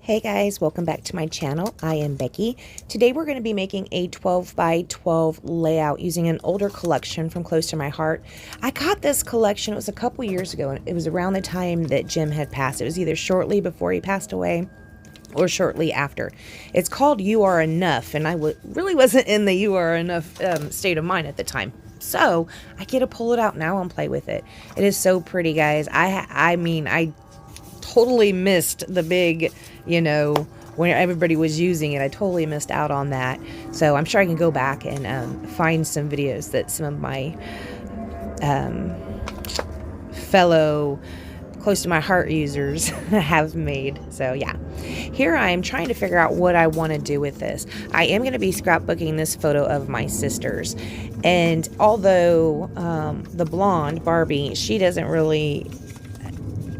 Hey guys, welcome back to my channel. I am Becky. Today we're going to be making a 12 by 12 layout using an older collection from close to my heart. I got this collection, it was a couple years ago, and it was around the time that Jim had passed. It was either shortly before he passed away or shortly after. It's called You Are Enough, and I really wasn't in the You Are Enough state of mind at the time. So I get to pull it out now and play with it. It is so pretty, guys. I mean, I totally missed the big, when everybody was using it. I totally missed out on that. So I'm sure I can go back and find some videos that some of my fellow close to my heart users have made. So yeah, here I'm trying to figure out what I want to do with this. I am going to be scrapbooking this photo of my sisters, and although the blonde Barbie, she doesn't really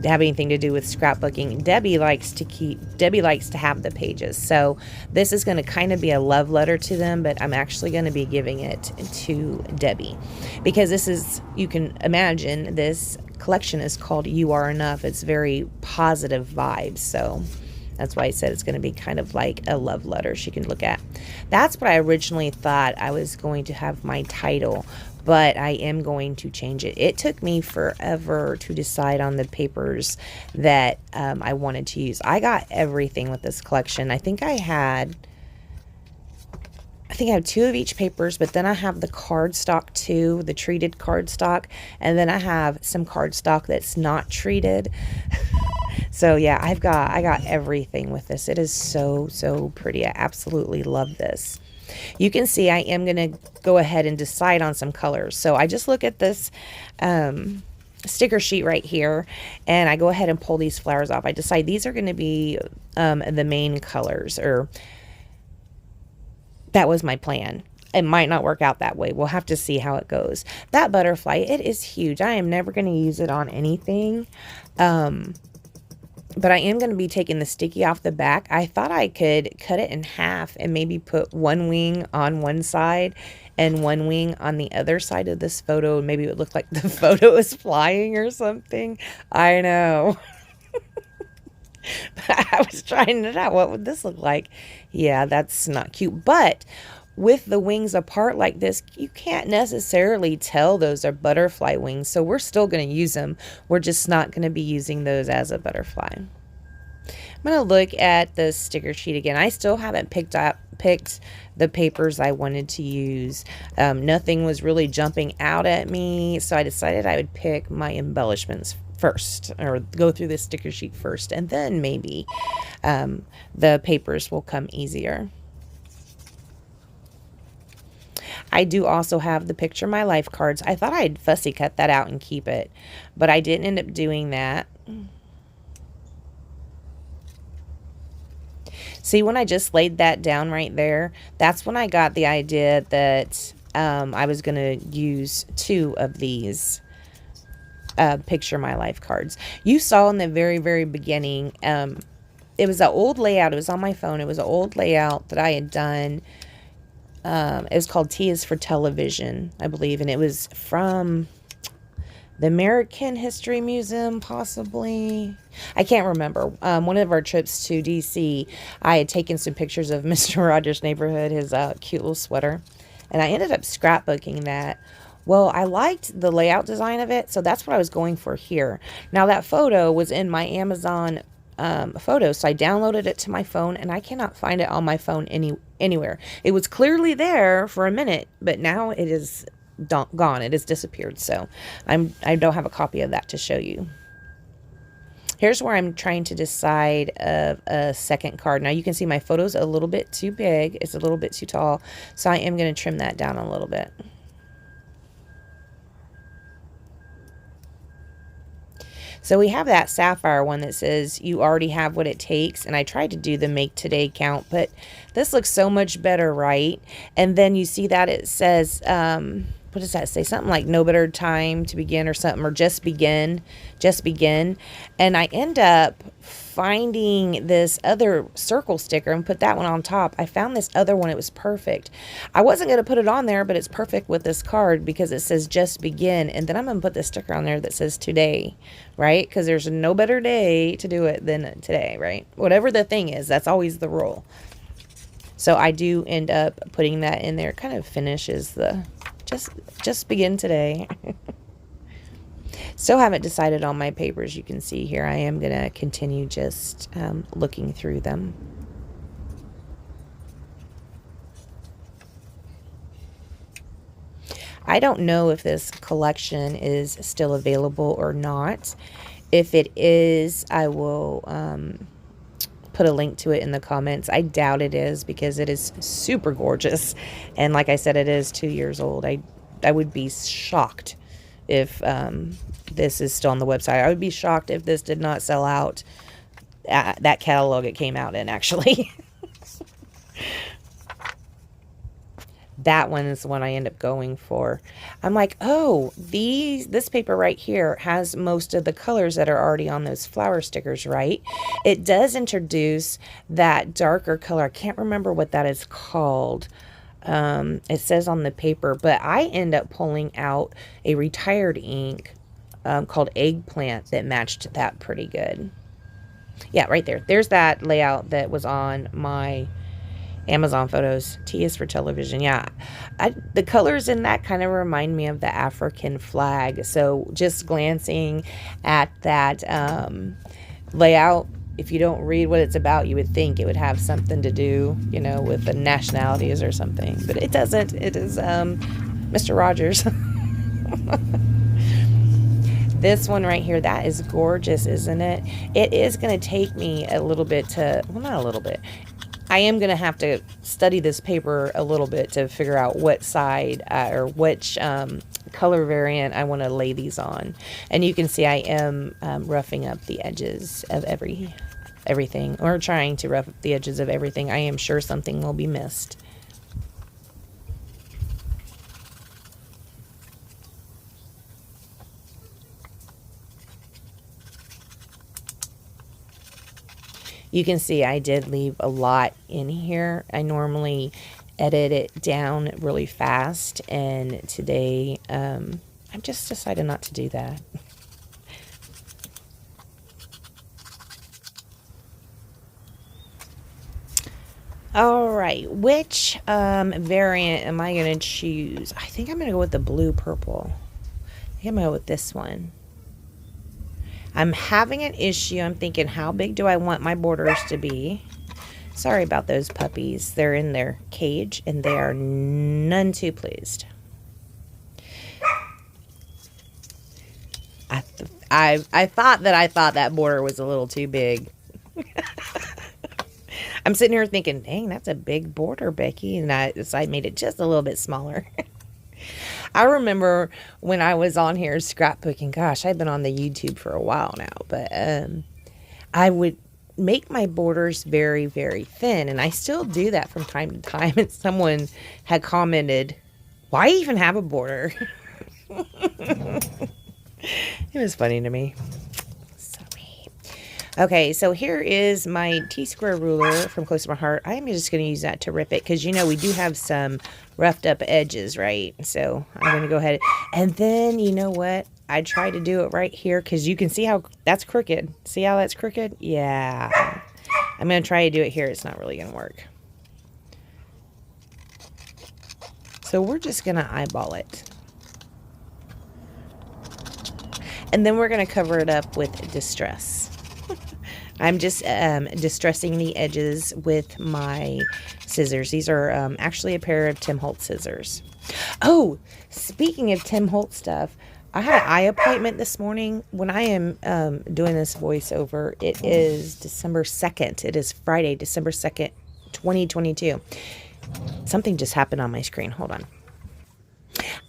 have anything to do with scrapbooking. Debbie likes to have the pages, so this is going to kind of be a love letter to them, but I'm actually going to be giving it to Debbie because this is, you can imagine, this collection is called You Are Enough. It's very positive vibes, so that's why I said it's going to be kind of like a love letter she can look at. That's what I originally thought I was going to have my title, but I am going to change it. It took me forever to decide on the papers that I wanted to use. I got everything with this collection. I think I have 2 of each papers, but then I have the cardstock too, the treated cardstock, and then I have some cardstock that's not treated. So yeah, I got everything with this. It is so pretty. I absolutely love this. You can see I am going to go ahead and decide on some colors. So I just look at this sticker sheet right here, and I go ahead and pull these flowers off. I decide these are going to be the main colors, or that was my plan. It might not work out that way. We'll have to see how it goes. That butterfly, it is huge. I am never going to use it on anything. But I am going to be taking the sticky off the back. I thought I could cut it in half and maybe put one wing on one side and one wing on the other side of this photo. Maybe it would look like the photo is flying or something. I know. I was trying it out. What would this look like? Yeah, that's not cute. But with the wings apart like this, you can't necessarily tell those are butterfly wings, so we're still going to use them. We're just not going to be using those as a butterfly. I'm going to look at the sticker sheet again. I still haven't picked the papers I wanted to use. Nothing was really jumping out at me, so I decided I would pick my embellishments first, or go through the sticker sheet first, and then maybe the papers will come easier. I do also have the Picture My Life cards. I thought I'd fussy cut that out and keep it, but I didn't end up doing that. See, when I just laid that down right there, that's when I got the idea that I was going to use 2 of these Picture My Life cards. You saw in the very beginning, it was an old layout. It was on my phone. It was an old layout that I had done. It was called T is for Television, I believe, and it was from the American History Museum, possibly. I can't remember. One of our trips to DC, I had taken some pictures of Mr. Rogers' neighborhood, his cute little sweater, and I ended up scrapbooking that. Well, I liked the layout design of it, so that's what I was going for here. Now, that photo was in my Amazon photos, so I downloaded it to my phone, and I cannot find it on my phone anywhere. It was clearly there for a minute, but now it is gone. It has disappeared, so I don't have a copy of that to show you. Here's where I'm trying to decide of a second card. Now you can see my photo's a little bit too big. It's a little bit too tall, so I am going to trim that down a little bit. So we have that sapphire one that says you already have what it takes, and I tried to do the make today count, but this looks so much better, right? And then you see that it says what does that say? Something like no better time to begin or something, or just begin. And I end up finding this other circle sticker and put that one on top. I found this other one. It was perfect. I wasn't going to put it on there, but it's perfect with this card because it says just begin. And then I'm going to put this sticker on there that says today, right? Because there's no better day to do it than today, right? Whatever the thing is, that's always the rule. So I do end up putting that in there. It kind of finishes the just begin today. Still haven't decided on my papers. You can see here I am going to continue just looking through them. I don't know if this collection is still available or not. If it is, I will put a link to it in the comments. I doubt it is because it is super gorgeous. And like I said, it is 2 years old. I would be shocked if this is still on the website. I would be shocked if this did not sell out that catalog it came out in, actually. That one is the one I end up going for. I'm like, oh, this paper right here has most of the colors that are already on those flower stickers, right? It does introduce that darker color. I can't remember what that is called. It says on the paper, but I end up pulling out a retired ink called Eggplant that matched that pretty good. Yeah, right there. There's that layout that was on my Amazon photos. T is for television. Yeah, the colors in that kind of remind me of the African flag. So just glancing at that layout, if you don't read what it's about, you would think it would have something to do, you know, with the nationalities or something, but it doesn't. It is Mr. Rogers. This one right here, that is gorgeous, isn't it? It is going to take me a little bit to, well, not a little bit. I am going to have to study this paper a little bit to figure out what side or which color variant I want to lay these on. And you can see I am roughing up the edges of everything, or trying to rough up the edges of everything. I am sure something will be missed. You can see I did leave a lot in here. I normally edit it down really fast, and today I've just decided not to do that. All right, which variant am I going to choose? I think I'm going to go with the blue purple. I think I'm going to go with this one. I'm having an issue. I'm thinking, how big do I want my borders to be? Sorry about those puppies. They're in their cage, and they are none too pleased. I thought that border was a little too big. I'm sitting here thinking, dang, that's a big border, Becky. And so I made it just a little bit smaller. I remember when I was on here scrapbooking, gosh, I've been on the YouTube for a while now, but I would make my borders very, very thin, and I still do that from time to time. And someone had commented, why even have a border? It was funny to me. Okay, so here is my T-square ruler from Close to My Heart. I am just going to use that to rip it because, you know, we do have some roughed up edges, right? So I'm going to go ahead. And then, you know what? I tried to do it right here because you can see how that's crooked. See how that's crooked? Yeah. I'm going to try to do it here. It's not really going to work. So we're just going to eyeball it. And then we're going to cover it up with distress. I'm just distressing the edges with my scissors. These are actually a pair of Tim Holtz scissors. Oh, speaking of Tim Holtz stuff, I had an eye appointment this morning. When I am doing this voiceover, it is December 2nd. It is Friday, December 2nd, 2022. Something just happened on my screen. Hold on.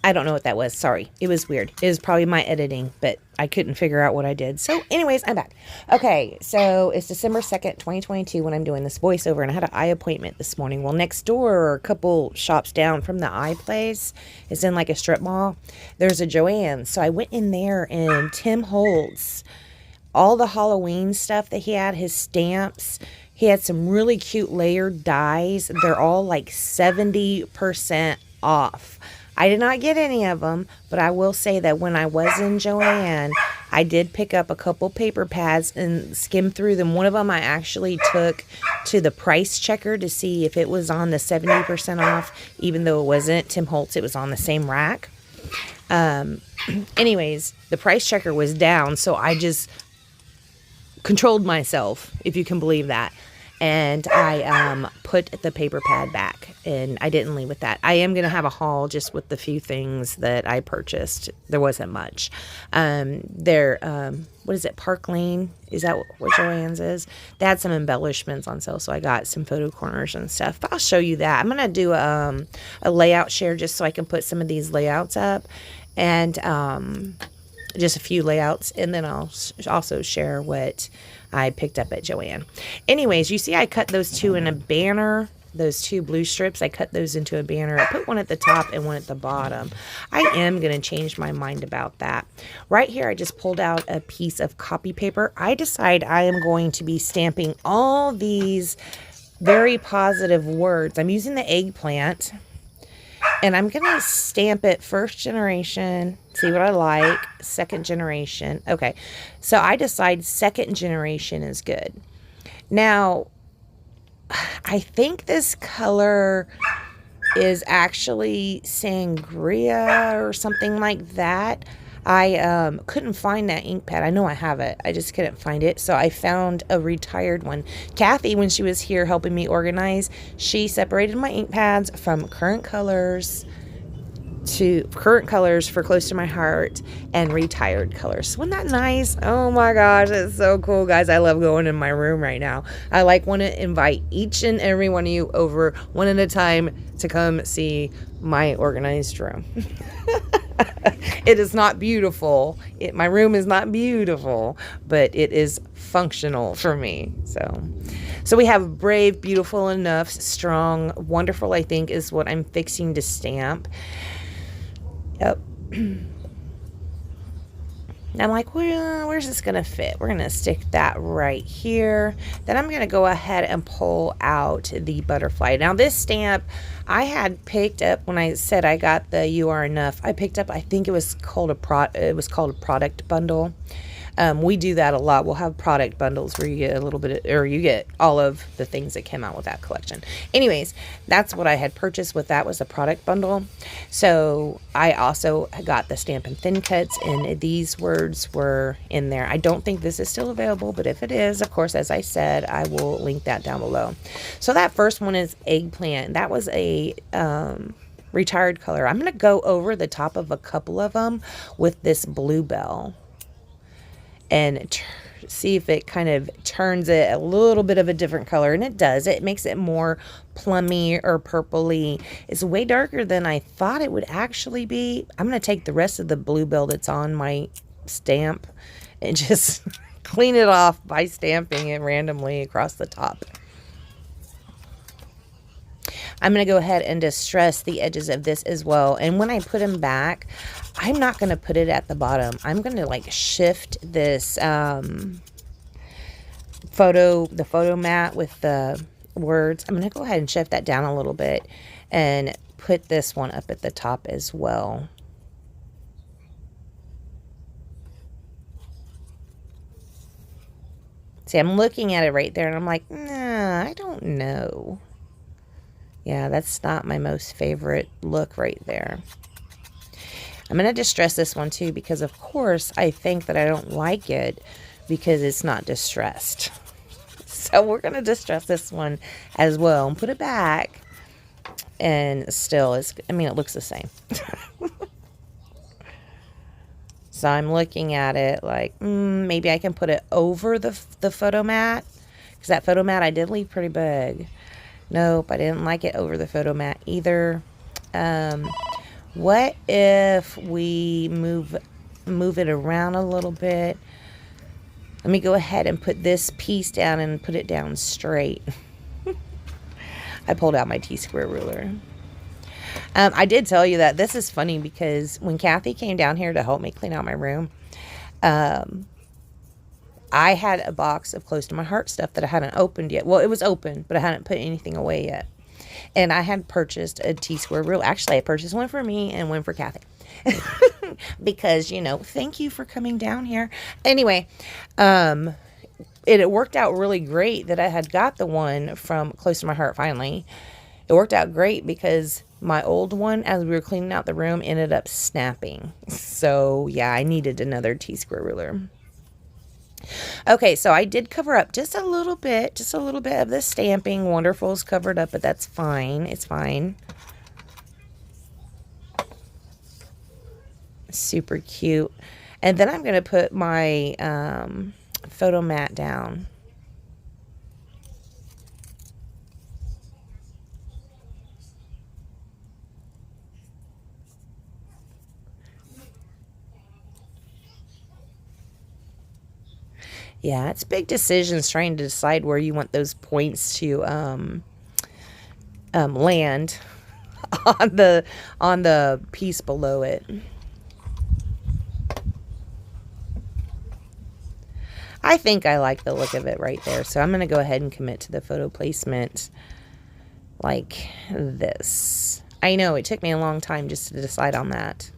I don't know what that was. Sorry. It was weird. It was probably my editing, but I couldn't figure out what I did. So anyways, I'm back. Okay, so it's December 2nd, 2022 when I'm doing this voiceover, and I had an eye appointment this morning. Well, next door, a couple shops down from the eye place, it's in like a strip mall, there's a Joann's. So I went in there, and Tim Holtz, all the Halloween stuff that he had, his stamps, he had some really cute layered dies. They're all like 70% off. I did not get any of them, but I will say that when I was in Joann, I did pick up a couple paper pads and skim through them. One of them I actually took to the price checker to see if it was on the 70% off, even though it wasn't. Tim Holtz, it was on the same rack. Anyways, the price checker was down, so I just controlled myself, if you can believe that. And I put the paper pad back, and I didn't leave with that. I am going to have a haul just with the few things that I purchased. There wasn't much. What is it, Park Lane? Is that what Joann's is? They had some embellishments on sale, so I got some photo corners and stuff. But I'll show you that. I'm going to do a layout share just so I can put some of these layouts up, and just a few layouts, and then I'll also share what I picked up at Joann. Anyways, you see I cut those two in a banner, those two blue strips. I cut those into a banner. I put one at the top and one at the bottom. I am going to change my mind about that. Right here, I just pulled out a piece of copy paper. I decide I am going to be stamping all these very positive words. I'm using the eggplant, and I'm going to stamp it first generation, see what I like, second generation. Okay, so I decide second generation is good. Now, I think this color is actually sangria or something like that. I couldn't find that ink pad. I know I have it. I just couldn't find it. So I found a retired one. Kathy, when she was here helping me organize, she separated my ink pads from current colors for close to my heart and retired colors. Wasn't that nice? Oh my gosh, it's so cool, guys. I love going in my room right now. I want to invite each and every one of you over one at a time to come see my organized room. It is not beautiful. My room is not beautiful, but it is functional for me. So we have brave, beautiful, enough, strong, wonderful, I think, is what I'm fixing to stamp. Yep. I'm like, well, where's this going to fit? We're going to stick that right here. Then I'm going to go ahead and pull out the butterfly. Now, this stamp I had picked up when I said I got the You Are Enough. I picked up, I think it was called a product bundle. We do that a lot. We'll have product bundles where you get a little bit, or you get all of the things that came out with that collection. Anyways, that's what I had purchased with that, was a product bundle. So I also got the Stampin' Thin Cuts, and these words were in there. I don't think this is still available, but if it is, of course, as I said, I will link that down below. So that first one is Eggplant. That was a retired color. I'm going to go over the top of a couple of them with this Bluebell and see if it kind of turns it a little bit of a different color. And it does. It makes it more plummy or purpley. It's way darker than I thought it would actually be. I'm going to take the rest of the Bluebell that's on my stamp and just clean it off by stamping it randomly across the top. I'm going to go ahead and distress the edges of this as well. And when I put them back, I'm not going to put it at the bottom. I'm going to like shift this photo mat with the words. I'm going to go ahead and shift that down a little bit and put this one up at the top as well. See, I'm looking at it right there and I'm like, nah, I don't know. Yeah, that's not my most favorite look right there. I'm going to distress this one too because, of course, I think that I don't like it because it's not distressed. So we're going to distress this one as well and put it back. And still, it looks the same. So I'm looking at it like, maybe I can put it over the photo mat. Because that photo mat I did leave pretty big. Nope, I didn't like it over the photo mat either. What if we move it around a little bit? Let me go ahead and put this piece down and put it down straight. I pulled out my T-square ruler. I did tell you that this is funny because when Kathy came down here to help me clean out my room, I had a box of close to my heart stuff that I hadn't opened yet. Well, it was open, but I hadn't put anything away yet. And I had purchased a T-square ruler. Actually, I purchased one for me and one for Kathy. Because, you know, thank you for coming down here. Anyway, it worked out really great that I had got the one from Close to My Heart finally. It worked out great because my old one, as we were cleaning out the room, ended up snapping. So, yeah, I needed another T-square ruler. Okay, so I did cover up just a little bit of the stamping. Wonderful's covered up, but that's fine. It's fine. Super cute. And then I'm going to put my photo mat down. Yeah, it's big decisions trying to decide where you want those points to land on the piece below it. I think I like the look of it right there, so I'm going to go ahead and commit to the photo placement like this. I know, it took me a long time just to decide on that.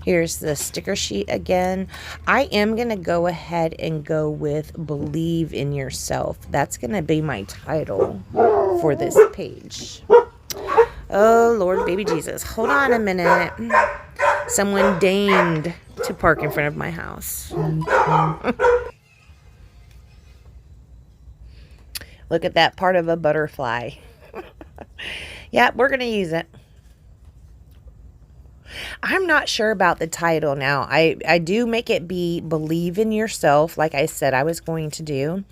Here's the sticker sheet again. I am going to go ahead and go with Believe in Yourself. That's going to be my title for this page. Oh, Lord, baby Jesus. Hold on a minute. Someone deigned to park in front of my house. Look at that part of a butterfly. Yeah, we're going to use it. I'm not sure about the title now. I do make it be Believe in Yourself, like I said I was going to do.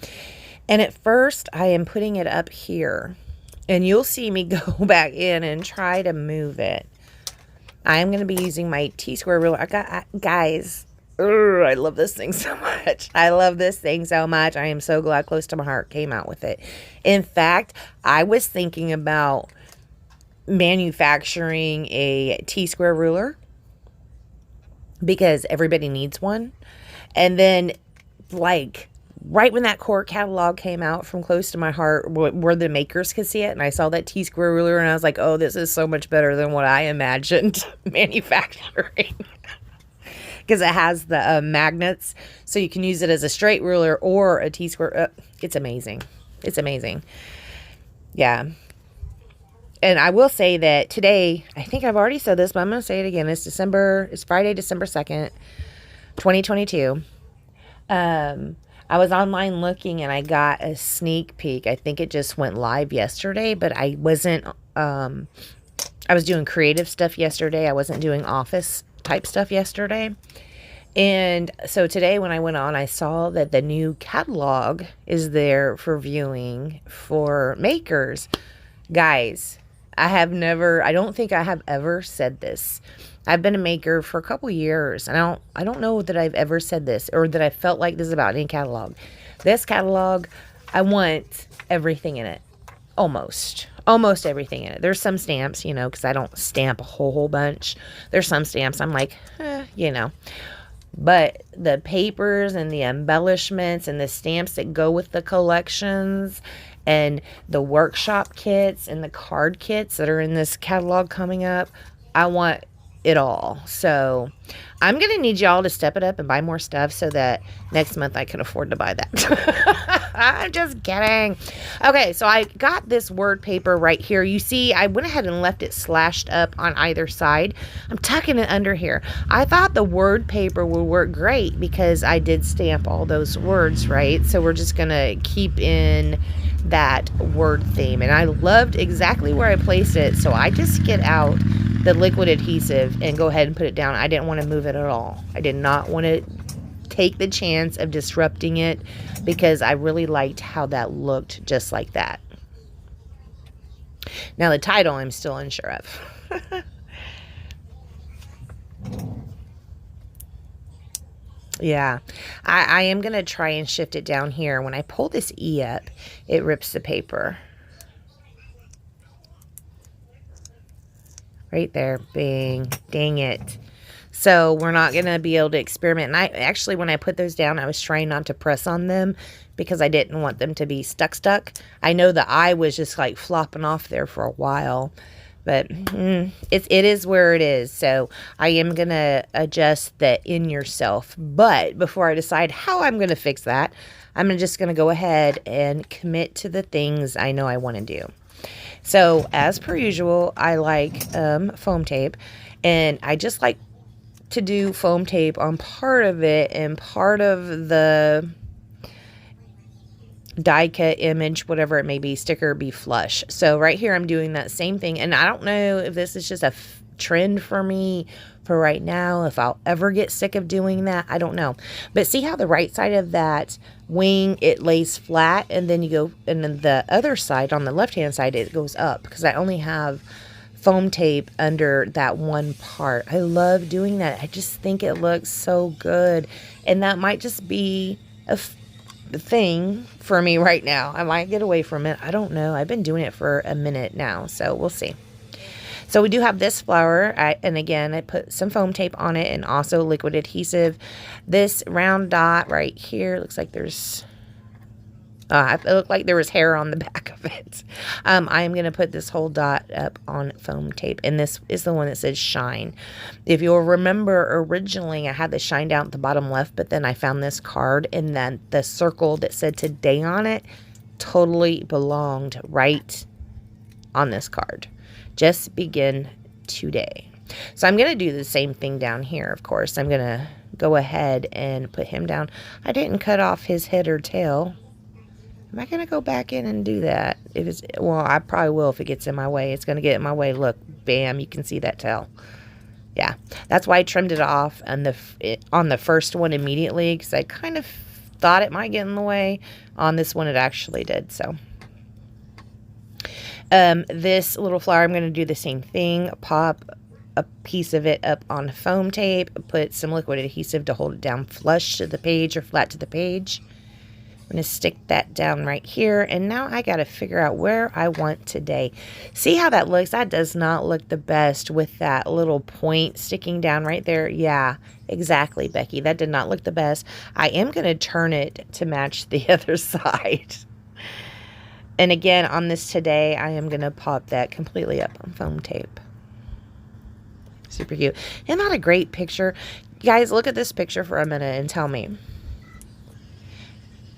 And at first, I am putting it up here. And you'll see me go back in and try to move it. I'm going to be using my T-square ruler. Guys, I love this thing so much. I love this thing so much. I am so glad Close to My Heart came out with it. In fact, I was thinking about manufacturing a T-square ruler because everybody needs one. And then, like, right when that core catalog came out from Close to My Heart, where the makers could see it, and I saw that T-square ruler, and I was like, oh, this is so much better than what I imagined manufacturing. Because it has the magnets, so you can use it as a straight ruler or a T-square. It's amazing. It's amazing. Yeah. And I will say that today, I think I've already said this, but I'm going to say it again. It's Friday, December 2nd, 2022. I was online looking and I got a sneak peek. I think it just went live yesterday, but I wasn't, I was doing creative stuff yesterday. I wasn't doing office type stuff yesterday. And so today when I went on, I saw that the new catalog is there for viewing for makers. Guys, I don't think I have ever said this. I've been a maker for a couple years, and I don't know that I've ever said this or that I felt like this about any catalog. This catalog, I want everything in it. Almost everything in it. There's some stamps, you know, because I don't stamp a whole bunch. There's some stamps I'm like, you know. But the papers and the embellishments and the stamps that go with the collections and the workshop kits and the card kits that are in this catalog coming up, I want it all. So I'm going to need y'all to step it up and buy more stuff so that next month I can afford to buy that. I'm just kidding. Okay, so I got this word paper right here. You see, I went ahead and left it slashed up on either side. I'm tucking it under here. I thought the word paper would work great because I did stamp all those words, right? So we're just going to keep in that word theme. And I loved exactly where I placed it. So I just get out the liquid adhesive and go ahead and put it down. I didn't want to move it at all. I did not want to take the chance of disrupting it because I really liked how that looked just like that. Now the title I'm still unsure of. Yeah, I am going to try and shift it down here. When I pull this E up, it rips the paper. Right there. Bang. Dang it. So we're not going to be able to experiment. And I actually, when I put those down, I was trying not to press on them because I didn't want them to be stuck. I know the eye was just like flopping off there for a while. But it is where it is. So I am going to adjust the in yourself. But before I decide how I'm going to fix that, I'm just going to go ahead and commit to the things I know I want to do. So as per usual, I like foam tape. And I just like to do foam tape on part of it, and part of the die cut image, whatever it may be, sticker be flush. So right here I'm doing that same thing, and I don't know if this is just a trend for me for right now, if I'll ever get sick of doing that, I don't know. But see how the right side of that wing, it lays flat, and then you go, and then the other side on the left hand side, it goes up, because I only have foam tape under that one part. I love doing that. I just think it looks so good, and that might just be a thing for me right now. I might get away from it. I don't know. I've been doing it for a minute now, so we'll see. So we do have this flower, and again, I put some foam tape on it and also liquid adhesive. This round dot right here looks like there's, it looked like there was hair on the back of it. I am going to put this whole dot up on foam tape, and this is the one that says shine. If you'll remember, originally I had the shine down at the bottom left, but then I found this card, and then the circle that said today on it totally belonged right on this card. Just begin today. So I'm going to do the same thing down here, of course. I'm going to go ahead and put him down. I didn't cut off his head or tail. Am I going to go back in and do that? If it's, well, I probably will if it gets in my way. It's going to get in my way. Look, bam, you can see that tail. Yeah, that's why I trimmed it off on the first one immediately, because I kind of thought it might get in the way. On this one, it actually did, so. This little flower, I'm going to do the same thing. Pop a piece of it up on foam tape. Put some liquid adhesive to hold it down flush to the page or flat to the page. I'm going to stick that down right here. And now I got to figure out where I want today. See how that looks? That does not look the best with that little point sticking down right there. Yeah, exactly, Becky. That did not look the best. I am going to turn it to match the other side. And again, on this today, I am going to pop that completely up on foam tape. Super cute. Isn't that a great picture? Guys, look at this picture for a minute and tell me.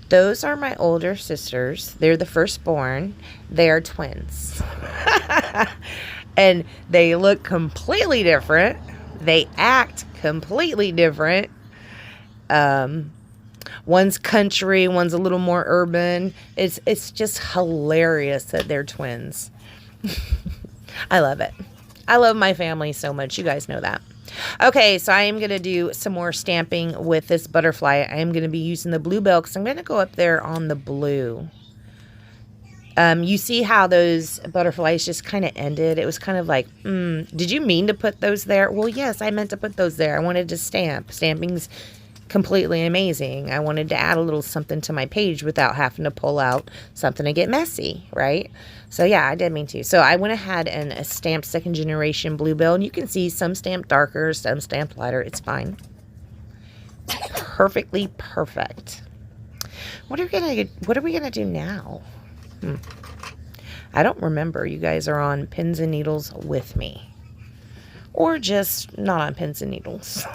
Those are my older sisters. They're the firstborn. They are twins. And they look completely different. They act completely different. One's country, one's a little more urban. It's just hilarious that they're twins. I love it. I love my family so much. You guys know that. Okay, so I am going to do some more stamping with this butterfly. I am going to be using the bluebell because I'm going to go up there on the blue. You see how those butterflies just kind of ended? It was kind of like, did you mean to put those there? Well, yes, I meant to put those there. I wanted to stamp. Stamping's completely amazing. I wanted to add a little something to my page without having to pull out something to get messy, right? So yeah, I did mean to. So I went ahead and stamped second generation bluebell, and you can see some stamped darker, some stamped lighter. It's fine. Perfectly perfect. What are we gonna do now? I don't remember. You guys are on pins and needles with me, or just not on pins and needles.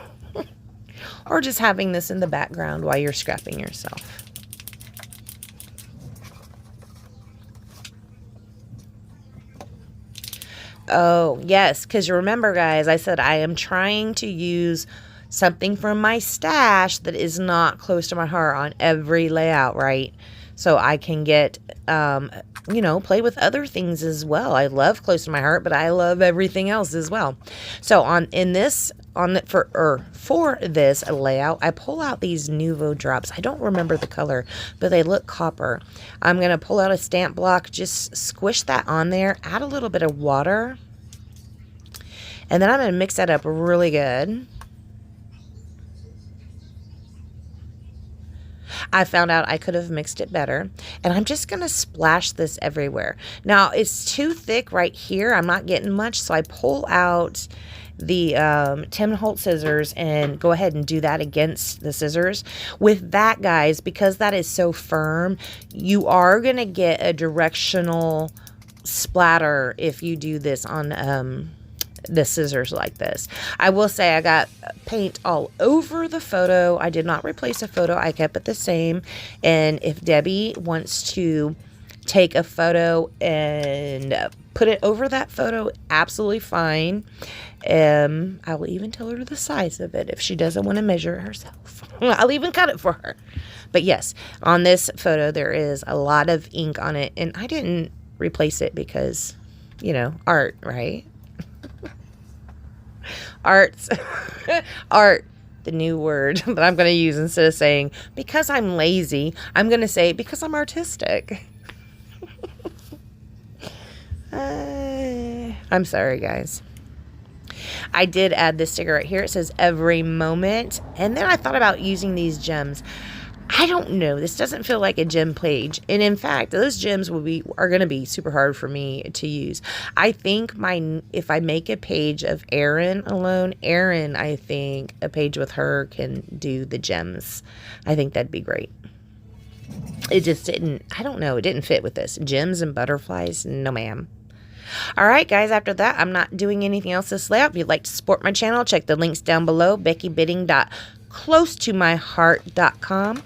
Or just having this in the background while you're scrapping yourself. Oh, yes, because you remember, guys, I said I am trying to use something from my stash that is not close to my heart on every layout, right? So I can get, you know, play with other things as well. I love close to my heart, but I love everything else as well. So in this for this layout, I pull out these Nuvo drops. I don't remember the color, but they look copper. I'm going to pull out a stamp block, just squish that on there, add a little bit of water, and then I'm going to mix that up really good. I found out I could have mixed it better, and I'm just going to splash this everywhere. Now, it's too thick right here. I'm not getting much, so I pull out the Tim Holtz scissors and go ahead and do that against the scissors. With that, guys, because that is so firm, you are going to get a directional splatter if you do this on the scissors like this. I will say I got paint all over the photo. I did not replace a photo. I kept it the same. And if Debbie wants to take a photo and put it over that photo, absolutely fine. I will even tell her the size of it if she doesn't want to measure it herself. I'll even cut it for her. But yes, on this photo, there is a lot of ink on it. And I didn't replace it because, you know, art, right? Arts. Art, the new word that I'm going to use instead of saying because I'm lazy, I'm going to say because I'm artistic. I'm sorry, guys. I did add this sticker right here. It says every moment. And then I thought about using these gems. I don't know. This doesn't feel like a gem page. And in fact, those gems are going to be super hard for me to use. I think if I make a page of Erin alone, Erin, I think a page with her can do the gems. I think that'd be great. It just didn't, I don't know. It didn't fit with this. Gems and butterflies. No, ma'am. All right, guys, after that, I'm not doing anything else this layout. If you'd like to support my channel, check the links down below, beckybidding.closetomyheart.com.